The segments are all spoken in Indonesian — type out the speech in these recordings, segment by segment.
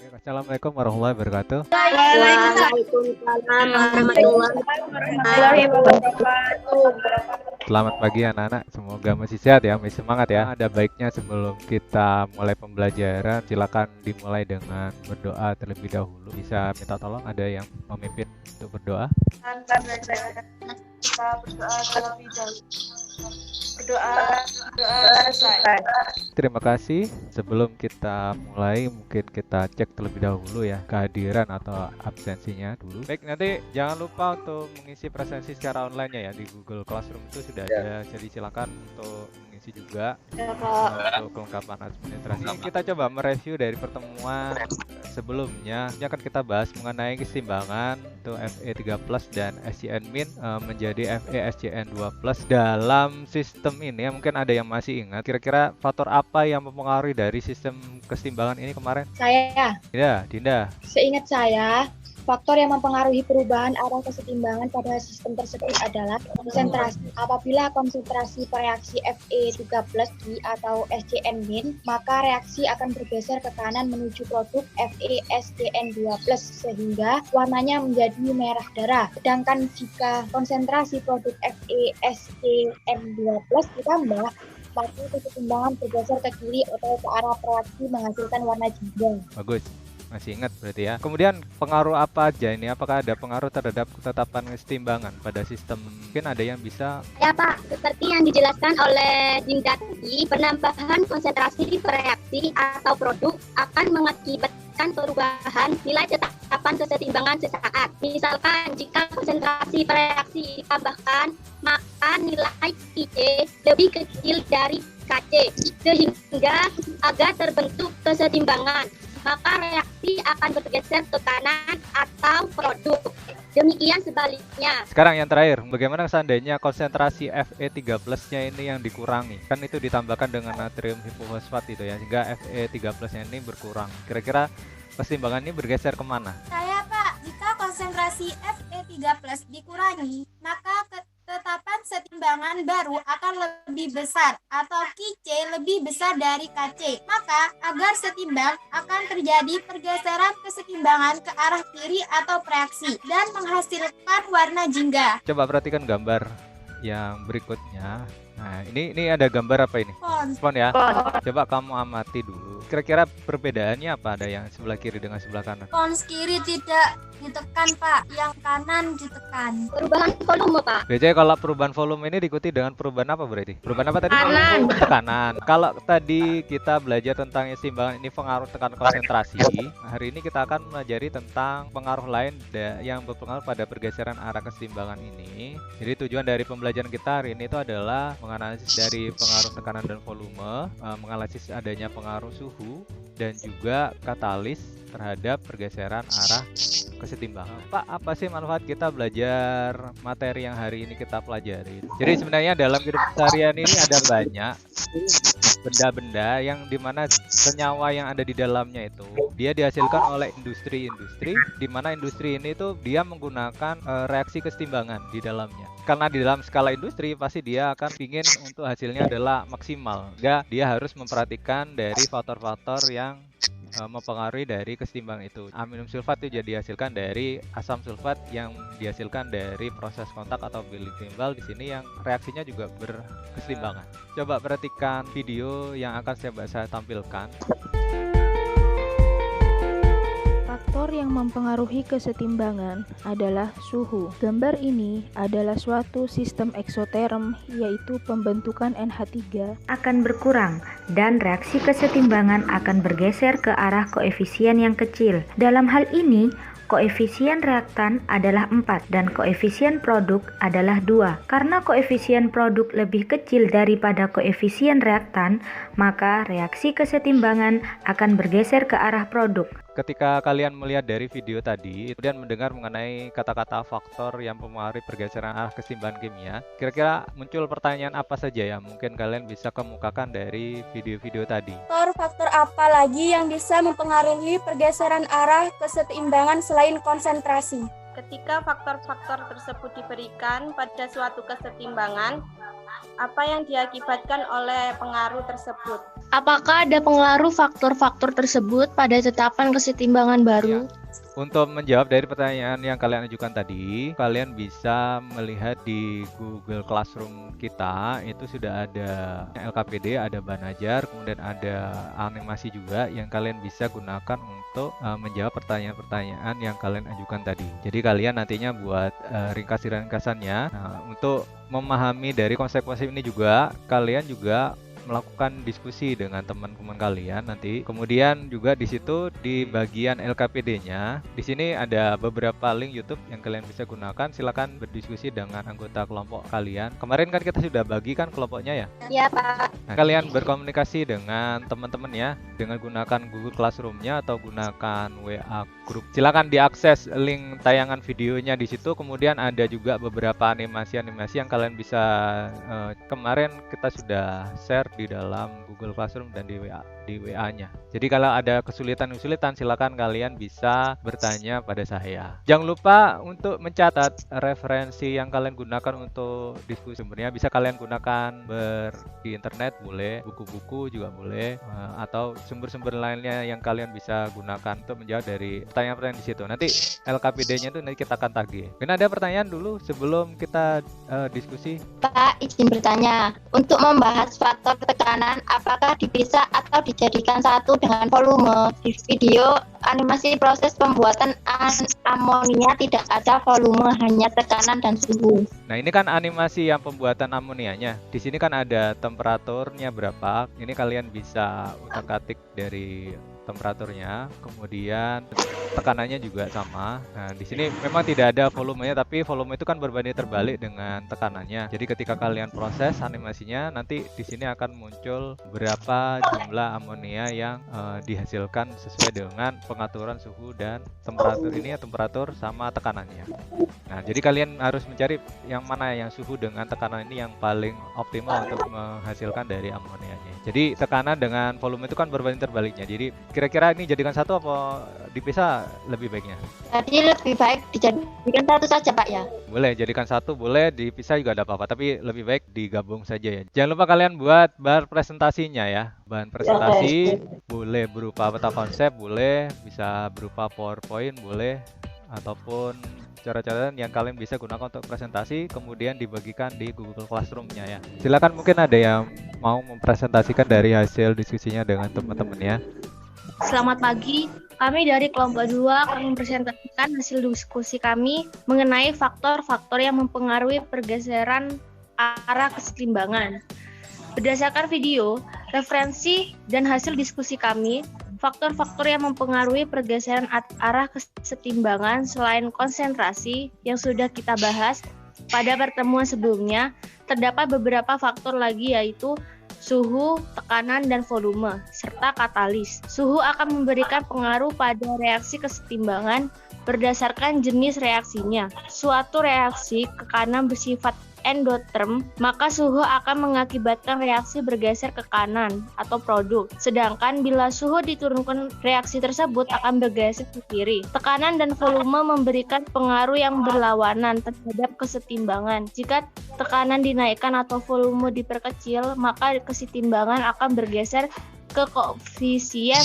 Assalamualaikum warahmatullahi wabarakatuh. Waalaikumsalam warahmatullahi wabarakatuh. Selamat pagi anak-anak, semoga masih sehat ya, masih semangat ya. Ada baiknya sebelum kita mulai pembelajaran, silakan dimulai dengan berdoa terlebih dahulu. Bisa minta tolong ada yang memimpin untuk berdoa? Kita berdoa terlebih dahulu. Berdoa selesai. Terima kasih. Sebelum kita mulai, mungkin kita cek terlebih dahulu ya kehadiran atau absensinya dulu. Baik, nanti jangan lupa untuk mengisi presensi secara online ya di Google Classroom itu sudah ada. Jadi silakan untuk mengisi juga untuk kelengkapan administrasi. Kita coba mereview dari pertemuan sebelumnya. Ini akan kita bahas mengenai keseimbangan untuk FE3 Plus dan SCN Min menjadi FE SCN 2 Plus dalam sistem ini ya. Mungkin ada yang masih ingat kira-kira faktor apa yang mempengaruhi dari sistem keseimbangan ini kemarin? Saya. Ya, Dinda. Seingat saya, faktor yang mempengaruhi perubahan arah kesetimbangan pada sistem tersebut adalah konsentrasi. Apabila konsentrasi reaksi Fe3+G atau SCN-min, maka reaksi akan bergeser ke kanan menuju produk FeSCN2+, sehingga warnanya menjadi merah darah. Sedangkan jika konsentrasi produk FeSCN2+ ditambah, maka kesetimbangan bergeser ke kiri atau ke arah reaksi menghasilkan warna jingga. Bagus. Masih ingat berarti ya. Kemudian pengaruh apa aja ini? Apakah ada pengaruh terhadap ketetapan kesetimbangan pada sistem? Mungkin ada yang bisa. Ya Pak, seperti yang dijelaskan oleh Dinda tadi, penambahan konsentrasi reaksi atau produk akan mengakibatkan perubahan nilai ketetapan kesetimbangan sesaat. Misalkan jika konsentrasi reaksi ditambahkan, maka nilai IC lebih kecil dari KC, sehingga agar terbentuk kesetimbangan, maka reaksi akan bergeser ke kanan atau produk. Demikian sebaliknya. Sekarang yang terakhir, bagaimana seandainya konsentrasi Fe3+-nya ini yang dikurangi? Kan itu ditambahkan dengan natrium hipofosfat itu ya, sehingga Fe3+-nya ini berkurang. Kira-kira keseimbangan ini bergeser kemana? Saya Pak, jika konsentrasi Fe3+ dikurangi, maka ketetapan setimbangan baru akan lebih besar atau KC lebih besar dari KC. Maka agar setimbang akan terjadi pergeseran kesetimbangan ke arah kiri atau reaksi dan menghasilkan warna jingga. Coba perhatikan gambar yang berikutnya. Nah, ini ada gambar apa ini? Font ya. Coba kamu amati dulu. Kira-kira perbedaannya apa? Ada yang sebelah kiri dengan sebelah kanan? Font kiri tidak ditekan Pak, yang kanan ditekan. Perubahan volume Pak. Biasanya kalau perubahan volume ini diikuti dengan perubahan apa berarti? Perubahan apa tadi? Kanan. Kanan. Kalau tadi kita belajar tentang keseimbangan ini pengaruh tekan konsentrasi, hari ini kita akan mempelajari tentang pengaruh lain yang berpengaruh pada pergeseran arah keseimbangan ini. Jadi tujuan dari pembelajaran kita hari ini itu adalah menganalisis dari pengaruh tekanan dan volume, menganalisis adanya pengaruh suhu, dan juga katalis terhadap pergeseran arah kesetimbangan. Pak, apa sih manfaat kita belajar materi yang hari ini kita pelajari? Jadi sebenarnya dalam hidup seharian ini ada banyak benda-benda yang dimana senyawa yang ada di dalamnya itu dia dihasilkan oleh industri-industri, dimana industri ini tuh dia menggunakan reaksi kesetimbangan di dalamnya. Karena di dalam skala industri pasti dia akan ingin untuk hasilnya adalah maksimal. Enggak, dia harus memperhatikan dari faktor-faktor yang mempengaruhi dari kesetimbangan itu. Aminum sulfat itu jadi dihasilkan dari asam sulfat yang dihasilkan dari proses kontak atau building timbal. Di sini yang reaksinya juga berkesetimbangan. Coba perhatikan video yang akan saya tampilkan. Faktor yang mempengaruhi kesetimbangan adalah suhu. Gambar ini adalah suatu sistem eksoterm, yaitu pembentukan NH3 akan berkurang dan reaksi kesetimbangan akan bergeser ke arah koefisien yang kecil. Dalam hal ini, koefisien reaktan adalah 4 dan koefisien produk adalah 2. Karena koefisien produk lebih kecil daripada koefisien reaktan, maka reaksi kesetimbangan akan bergeser ke arah produk. Ketika kalian melihat dari video tadi, kemudian mendengar mengenai kata-kata faktor yang mempengaruhi pergeseran arah keseimbangan kimia, kira-kira muncul pertanyaan apa saja ya? Mungkin kalian bisa kemukakan dari video-video tadi. Faktor apa lagi yang bisa mempengaruhi pergeseran arah keseimbangan selain konsentrasi? Ketika faktor-faktor tersebut diberikan pada suatu kesetimbangan, Apa yang diakibatkan oleh pengaruh tersebut? Apakah ada pengaruh faktor-faktor tersebut pada tetapan kesetimbangan baru? Untuk menjawab dari pertanyaan yang kalian ajukan tadi, kalian bisa melihat di Google Classroom kita, itu sudah ada LKPD, ada Banajar, kemudian ada animasi juga yang kalian bisa gunakan untuk menjawab pertanyaan-pertanyaan yang kalian ajukan tadi. Jadi kalian nantinya buat ringkasan-ringkasannya. Nah, untuk memahami dari konsep-konsep ini juga, kalian juga melakukan diskusi dengan teman-teman kalian nanti. Kemudian juga di situ di bagian LKPD-nya, di sini ada beberapa link YouTube yang kalian bisa gunakan. Silakan berdiskusi dengan anggota kelompok kalian. Kemarin kan kita sudah bagikan kelompoknya ya? Ya, Pak. Nah, kalian berkomunikasi dengan teman-teman ya, dengan gunakan Google Classroom-nya atau gunakan WA Group. Silakan diakses link tayangan videonya di situ. Kemudian ada juga beberapa animasi-animasi yang kalian bisa kemarin kita sudah share di dalam Google Classroom dan di WA-nya. Jadi kalau ada kesulitan-kesulitan, silakan kalian bisa bertanya pada saya. Jangan lupa untuk mencatat referensi yang kalian gunakan untuk diskusi. Sebenarnya bisa kalian gunakan di internet, boleh, buku-buku juga boleh, atau sumber-sumber lainnya yang kalian bisa gunakan untuk menjawab dari pertanyaan-pertanyaan di situ. Nanti LKPD-nya itu nanti kita akan tagih. Mungkin ada pertanyaan dulu sebelum kita diskusi. Pak, izin bertanya. Untuk membahas faktor tekanan, apakah dipisah atau dijadikan satu dengan volume? Di video animasi proses pembuatan amonia tidak ada volume, hanya tekanan dan suhu. Nah, ini kan animasi yang pembuatan amonianya. Di sini kan ada temperaturnya berapa. Ini kalian bisa utak-atik dari temperaturnya, kemudian tekanannya juga sama. Nah, di sini memang tidak ada volumenya, tapi volume itu kan berbanding terbalik dengan tekanannya. Jadi ketika kalian proses animasinya, nanti di sini akan muncul berapa jumlah amonia yang dihasilkan sesuai dengan pengaturan suhu dan temperatur. Ini ya temperatur sama tekanannya. Nah, jadi kalian harus mencari yang mana yang suhu dengan tekanan ini yang paling optimal untuk menghasilkan dari amonianya. Jadi tekanan dengan volume itu kan berbanding terbaliknya. Jadi kira-kira ini jadikan satu apa dipisah lebih baiknya? Jadi lebih baik dijadikan satu saja, Pak ya? Boleh, jadikan satu, boleh dipisah juga ada apa-apa, tapi lebih baik digabung saja ya. Jangan lupa kalian buat bahan presentasinya ya. Bahan presentasi boleh berupa peta konsep, boleh bisa berupa PowerPoint, boleh, ataupun cara-cara yang kalian bisa gunakan untuk presentasi, kemudian dibagikan di Google Classroom-nya ya. Silakan, mungkin ada yang mau mempresentasikan dari hasil diskusinya dengan teman-teman ya. Selamat pagi, kami dari kelompok 2 akan mempresentasikan hasil diskusi kami mengenai faktor-faktor yang mempengaruhi pergeseran arah kesetimbangan. Berdasarkan video, referensi, dan hasil diskusi kami, faktor-faktor yang mempengaruhi pergeseran arah kesetimbangan selain konsentrasi yang sudah kita bahas pada pertemuan sebelumnya, terdapat beberapa faktor lagi yaitu suhu, tekanan, dan volume, serta katalis. Suhu akan memberikan pengaruh pada reaksi kesetimbangan berdasarkan jenis reaksinya. Suatu reaksi ke kanan bersifat endoterm, maka suhu akan mengakibatkan reaksi bergeser ke kanan atau produk. Sedangkan bila suhu diturunkan, reaksi tersebut akan bergeser ke kiri. Tekanan dan volume memberikan pengaruh yang berlawanan terhadap kesetimbangan. Jika tekanan dinaikkan atau volume diperkecil, maka kesetimbangan akan bergeser ke koefisien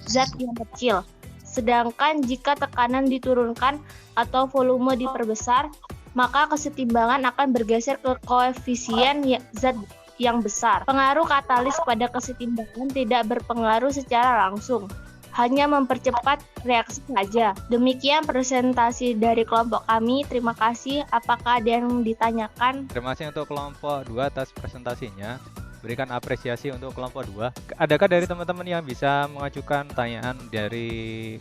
zat yang kecil. Sedangkan jika tekanan diturunkan atau volume diperbesar, maka kesetimbangan akan bergeser ke koefisien zat yang besar. Pengaruh katalis pada kesetimbangan tidak berpengaruh secara langsung, hanya mempercepat reaksi saja. Demikian presentasi dari kelompok kami. Terima kasih. Apakah ada yang ditanyakan? Terima kasih untuk kelompok 2 atas presentasinya. Berikan apresiasi untuk kelompok 2. Adakah dari teman-teman yang bisa mengajukan pertanyaan dari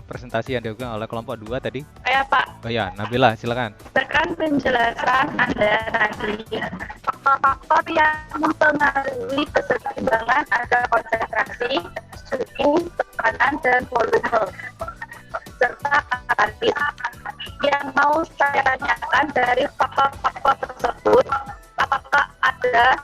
presentasi yang dilakukan oleh kelompok 2 tadi? Ya, Pak. Oh ya, Nabila, silakan. Berdasarkan penjelasan Anda tadi, faktor-faktor yang mempengaruhi kesetimbangan ada konsentrasi, suhu, tekanan, dan volume, serta katalis. Yang mau saya tanyakan dari faktor-faktor tersebut, apakah ada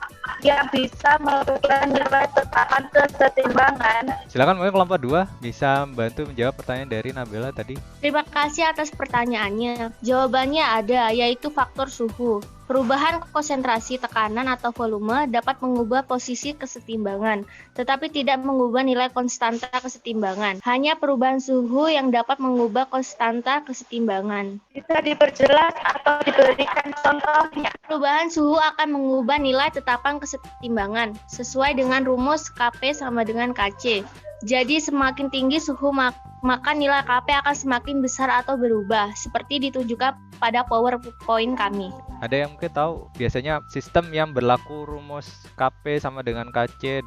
yang bisa menentukan nilai tekanan kesetimbangan? Silakan, mungkin kelompok 2 bisa membantu menjawab pertanyaan dari Nabila tadi. Terima kasih atas pertanyaannya. Jawabannya ada, yaitu faktor suhu. Perubahan konsentrasi, tekanan, atau volume dapat mengubah posisi kesetimbangan, tetapi tidak mengubah nilai konstanta kesetimbangan. Hanya perubahan suhu yang dapat mengubah konstanta kesetimbangan. Bisa diperjelas atau diberikan contohnya? Perubahan suhu akan mengubah nilai tetapan kesetimbangan sesuai dengan rumus Kp sama dengan Kc. Jadi semakin tinggi suhu maka nilai Kp akan semakin besar atau berubah, seperti ditunjukkan pada PowerPoint kami. Ada yang mungkin tahu biasanya sistem yang berlaku rumus Kp sama dengan Kc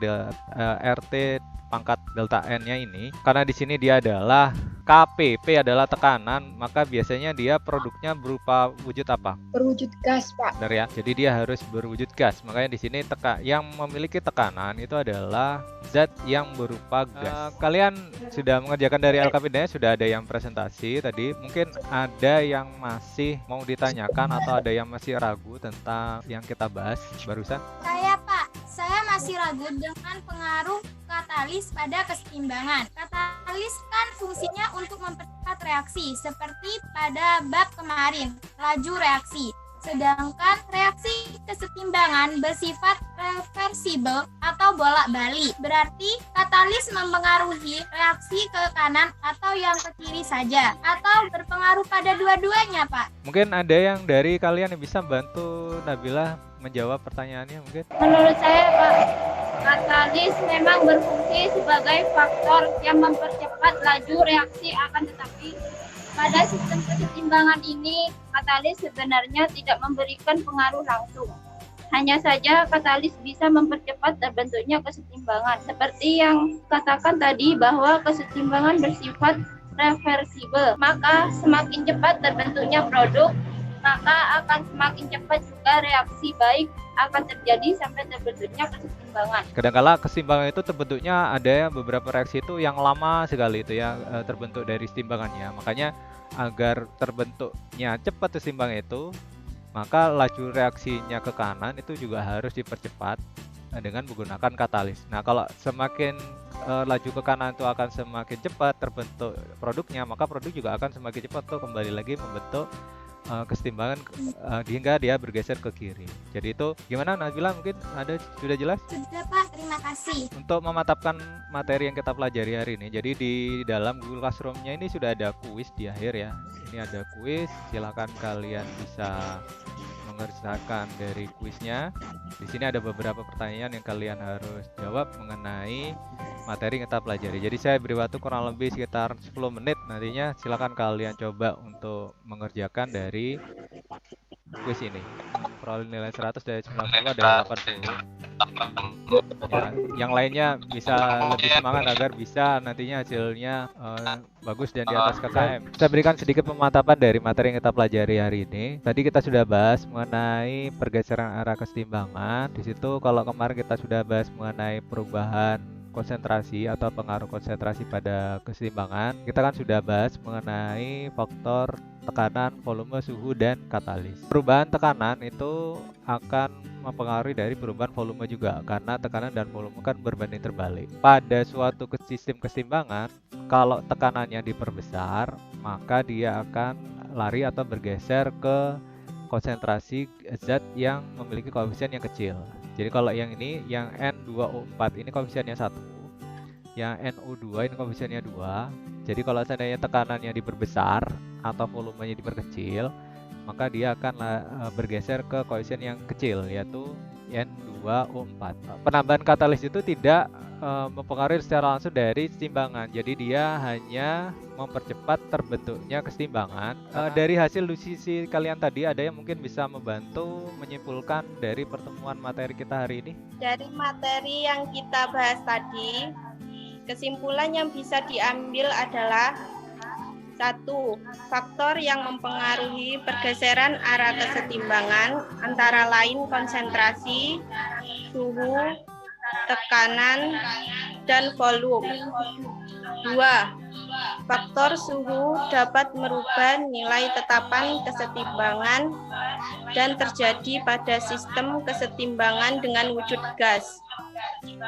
RT pangkat delta N-nya ini, karena di sini dia adalah Kp, P adalah tekanan, maka biasanya dia produknya berupa wujud apa? Berwujud gas, Pak. Benar ya. Jadi dia harus berwujud gas. Makanya di sini yang memiliki tekanan itu adalah zat yang berupa gas. Kalian sudah mengerjakan dari LKPD, sudah ada yang presentasi tadi. Mungkin ada yang masih mau ditanyakan atau ada yang masih ragu tentang yang kita bahas barusan? Saya masih ragu dengan pengaruh katalis pada kesetimbangan. Katalis kan fungsinya untuk mempercepat reaksi, seperti pada bab kemarin, laju reaksi. Sedangkan reaksi kesetimbangan bersifat reversibel atau bolak-balik. Berarti katalis mempengaruhi reaksi ke kanan atau yang ke kiri saja, atau berpengaruh pada dua-duanya, Pak? Mungkin ada yang dari kalian yang bisa bantu Nabila menjawab pertanyaannya mungkin? Menurut saya, Pak, katalis memang berfungsi sebagai faktor yang mempercepat laju reaksi, akan tetapi pada sistem kesetimbangan ini, katalis sebenarnya tidak memberikan pengaruh langsung. Hanya saja katalis bisa mempercepat terbentuknya kesetimbangan. Seperti yang katakan tadi bahwa kesetimbangan bersifat reversibel, maka semakin cepat terbentuknya produk, maka akan semakin cepat juga reaksi baik akan terjadi sampai terbentuknya kesetimbangan. Kadang-kala kesetimbangan itu terbentuknya ada beberapa reaksi itu yang lama sekali itu ya terbentuk dari kesetimbangannya. Makanya agar terbentuknya cepat kesetimbangan itu, maka laju reaksinya ke kanan itu juga harus dipercepat dengan menggunakan katalis. Nah, kalau semakin laju ke kanan itu akan semakin cepat terbentuk produknya, maka produk juga akan semakin cepat tuh kembali lagi membentuk kesetimbangan hingga dia bergeser ke kiri. Jadi itu gimana Nabila, mungkin ada sudah jelas? Sudah, Pak, terima kasih. Untuk memantapkan materi yang kita pelajari hari ini, jadi di dalam Google Classroom-nya ini sudah ada kuis di akhir ya. Ini ada kuis, silakan kalian bisa mengerjakan dari kuisnya. Di sini ada beberapa pertanyaan yang kalian harus jawab mengenai materi yang kita pelajari. Jadi saya beri waktu kurang lebih sekitar 10 menit nantinya, silakan kalian coba untuk mengerjakan dari kuis ini. Peroleh nilai 100 dari 90 ada 80. Ya, yang lainnya bisa lebih semangat agar bisa nantinya hasilnya bagus dan di atas KKM. Saya berikan sedikit pemantapan dari materi yang kita pelajari hari ini. Tadi kita sudah bahas mengenai pergeseran arah kesetimbangan. Di situ kalau kemarin kita sudah bahas mengenai perubahan konsentrasi atau pengaruh konsentrasi pada kesetimbangan, kita kan sudah bahas mengenai faktor tekanan, volume, suhu, dan katalis. Perubahan tekanan itu akan mempengaruhi dari perubahan volume juga, karena tekanan dan volume kan berbanding terbalik. Pada suatu sistem kesetimbangan, kalau tekanannya diperbesar, maka dia akan lari atau bergeser ke konsentrasi zat yang memiliki koefisien yang kecil. Jadi kalau yang ini, yang N2O4 ini koefisiennya 1, yang NO2 ini koefisiennya 2. Jadi kalau seandainya tekanannya diperbesar atau volumenya diperkecil, maka dia akan bergeser ke koefisien yang kecil, yaitu N2O4. Penambahan katalis itu tidak mempengaruhi secara langsung dari kesetimbangan. Jadi dia hanya mempercepat terbentuknya kesetimbangan. Dari hasil sisi kalian tadi, ada yang mungkin bisa membantu menyimpulkan dari pertemuan materi kita hari ini? Dari materi yang kita bahas tadi, kesimpulan yang bisa diambil adalah 1. Faktor yang mempengaruhi pergeseran arah kesetimbangan antara lain konsentrasi, suhu, tekanan, dan volume. 2. Faktor suhu dapat merubah nilai tetapan kesetimbangan dan terjadi pada sistem kesetimbangan dengan wujud gas. 3.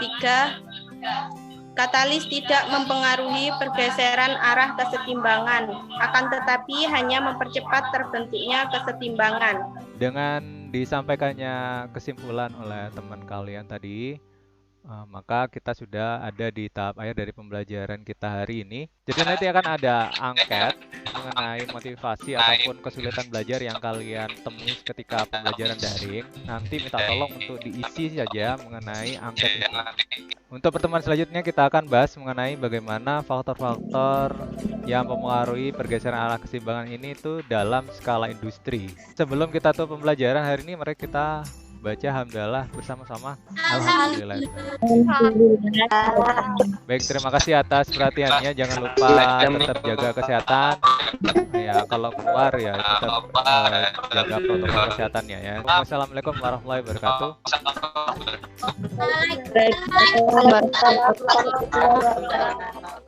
Katalis tidak mempengaruhi pergeseran arah kesetimbangan, akan tetapi hanya mempercepat terbentuknya kesetimbangan. Dengan disampaikannya kesimpulan oleh teman kalian tadi, maka kita sudah ada di tahap akhir dari pembelajaran kita hari ini. Jadi nanti akan ada angket mengenai motivasi ataupun kesulitan belajar yang kalian temui ketika pembelajaran daring. Nanti minta tolong untuk diisi saja mengenai angket itu. Untuk pertemuan selanjutnya kita akan bahas mengenai bagaimana faktor-faktor yang mempengaruhi pergeseran arah keseimbangan ini itu dalam skala industri. Sebelum kita tutup pembelajaran hari ini, mari kita baca hamdalah bersama-sama. Alhamdulillah. Baik, terima kasih atas perhatiannya. Jangan lupa tetap jaga kesehatan. Ya, kalau keluar ya tetap jaga protokol kesehatannya ya. Wassalamualaikum warahmatullahi wabarakatuh. Waalaikumsalam warahmatullahi wabarakatuh.